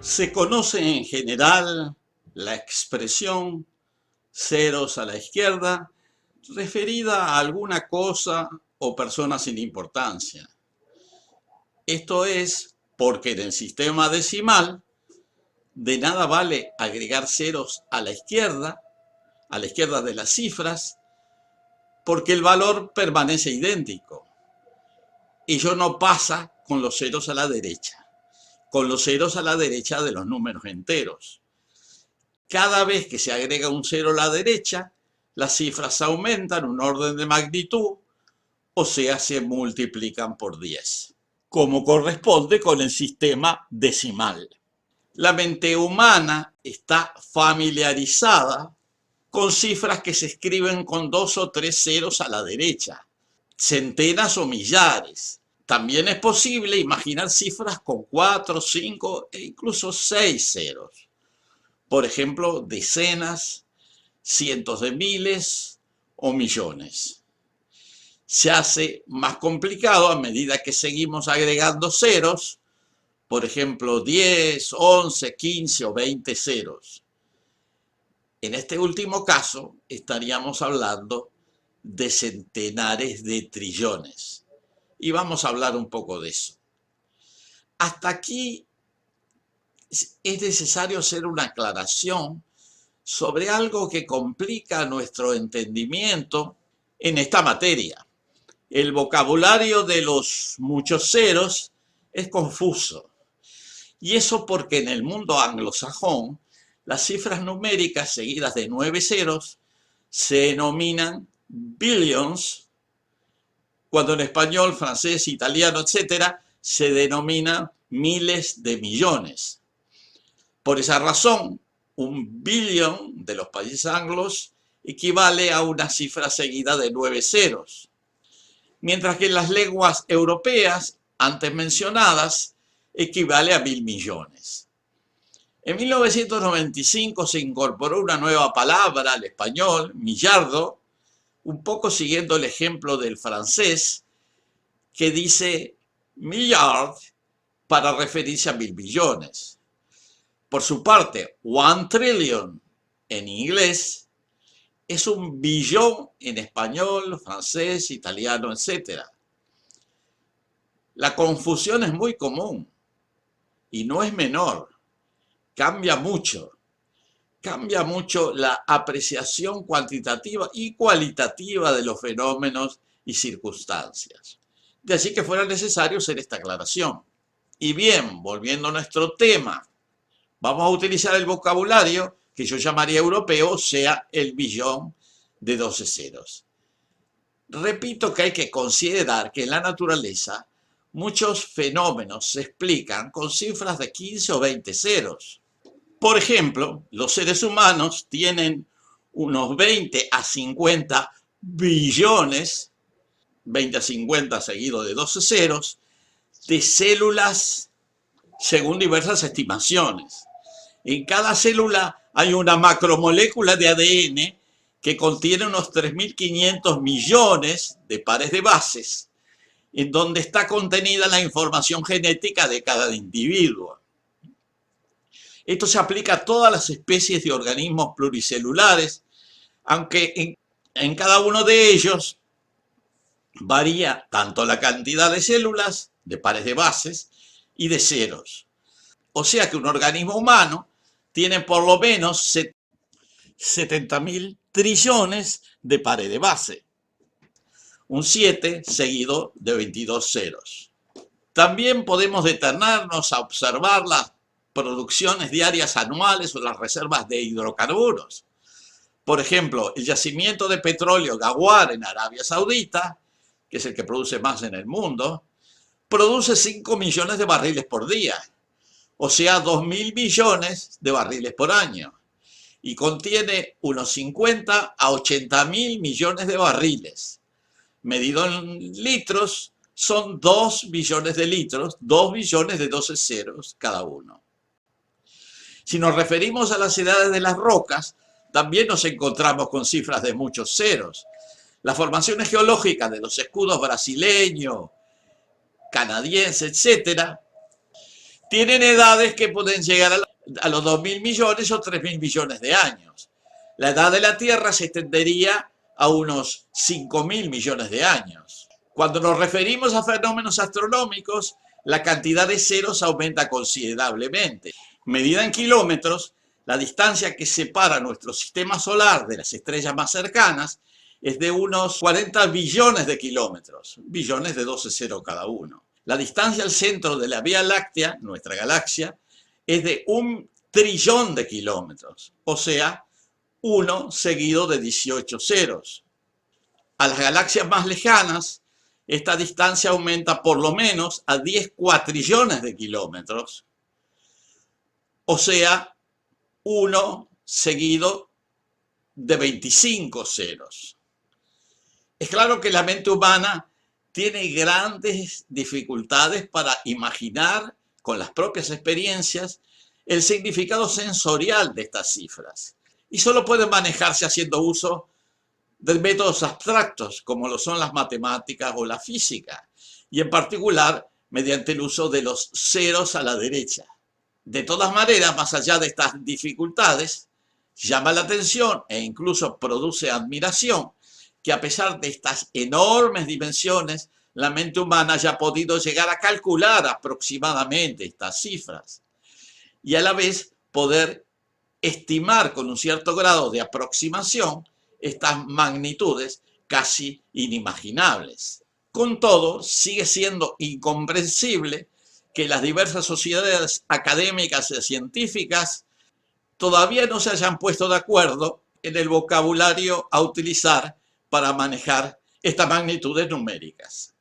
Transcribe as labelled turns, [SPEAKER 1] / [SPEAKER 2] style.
[SPEAKER 1] Se conoce en general la expresión ceros a la izquierda referida a alguna cosa o persona sin importancia. Esto es porque en el sistema decimal de nada vale agregar ceros a la izquierda de las cifras, porque el valor permanece idéntico. Ello no pasa con los ceros a la derecha, con los ceros a la derecha de los números enteros. Cada vez que se agrega un cero a la derecha, las cifras aumentan un orden de magnitud, o sea, se multiplican por 10, como corresponde con el sistema decimal. La mente humana está familiarizada con cifras que se escriben con 2 o 3 ceros a la derecha, centenas o millares. También es posible imaginar cifras con 4, 5 e incluso 6 ceros. Por ejemplo, decenas, cientos de miles o millones. Se hace más complicado a medida que seguimos agregando ceros, por ejemplo, 10, 11, 15 o 20 ceros. En este último caso, estaríamos hablando de centenares de trillones. Y vamos a hablar un poco de eso. Hasta aquí es necesario hacer una aclaración sobre algo que complica nuestro entendimiento en esta materia. El vocabulario de los muchos ceros es confuso. Y eso porque en el mundo anglosajón, las cifras numéricas seguidas de 9 ceros se denominan billions, cuando en español, francés, italiano, etcétera, se denominan miles de millones. Por esa razón, un billón de los países anglos equivale a una cifra seguida de 9 ceros, mientras que en las lenguas europeas antes mencionadas equivale a 1000 millones. En 1995 se incorporó una nueva palabra al español, millardo, un poco siguiendo el ejemplo del francés, que dice milliard para referirse a 1000 millones. Por su parte, 1 trillion en inglés es un billón en español, francés, italiano, etc. La confusión es muy común y no es menor. Cambia mucho la apreciación cuantitativa y cualitativa de los fenómenos y circunstancias. De allí que fuera necesario hacer esta aclaración. Y bien, volviendo a nuestro tema, vamos a utilizar el vocabulario que yo llamaría europeo, o sea, el billón de 12 ceros. Repito que hay que considerar que en la naturaleza muchos fenómenos se explican con cifras de 15 o 20 ceros. Por ejemplo, los seres humanos tienen unos 20 a 50 billones, 20 a 50 seguido de 12 ceros, de células según diversas estimaciones. En cada célula hay una macromolécula de ADN que contiene unos 3.500 millones de pares de bases, en donde está contenida la información genética de cada individuo. Esto se aplica a todas las especies de organismos pluricelulares, aunque en cada uno de ellos varía tanto la cantidad de células, de pares de bases, y de ceros. O sea que un organismo humano tiene por lo menos 70.000 trillones de pares de base. Un 7 seguido de 22 ceros. También podemos detenernos a observar las producciones diarias anuales o las reservas de hidrocarburos. Por ejemplo, el yacimiento de petróleo Ghawar en Arabia Saudita, que es el que produce más en el mundo, produce 5 millones de barriles por día, o sea, 2.000 millones de barriles por año, y contiene unos 50 a 80.000 millones de barriles. Medido en litros, son 2 billones de litros, 2 billones de 12 ceros cada uno. Si nos referimos a las edades de las rocas, también nos encontramos con cifras de muchos ceros. Las formaciones geológicas de los escudos brasileño, canadiense, etc., tienen edades que pueden llegar a los 2.000 millones o 3.000 millones de años. La edad de la Tierra se extendería a unos 5.000 millones de años. Cuando nos referimos a fenómenos astronómicos, la cantidad de ceros aumenta considerablemente. Medida en kilómetros, la distancia que separa nuestro sistema solar de las estrellas más cercanas es de unos 40 billones de kilómetros, billones de 12 ceros cada uno. La distancia al centro de la Vía Láctea, nuestra galaxia, es de 1 trillón de kilómetros, o sea, 1 seguido de 18 ceros. A las galaxias más lejanas, esta distancia aumenta por lo menos a 10 cuatrillones de kilómetros, o sea, 1 seguido de 25 ceros. Es claro que la mente humana tiene grandes dificultades para imaginar con las propias experiencias el significado sensorial de estas cifras y solo puede manejarse haciendo uso de métodos abstractos como lo son las matemáticas o la física y en particular mediante el uso de los ceros a la derecha. De todas maneras, más allá de estas dificultades, llama la atención e incluso produce admiración que a pesar de estas enormes dimensiones, la mente humana haya podido llegar a calcular aproximadamente estas cifras y a la vez poder estimar con un cierto grado de aproximación estas magnitudes casi inimaginables. Con todo, sigue siendo incomprensible que las diversas sociedades académicas y científicas todavía no se hayan puesto de acuerdo en el vocabulario a utilizar para manejar estas magnitudes numéricas.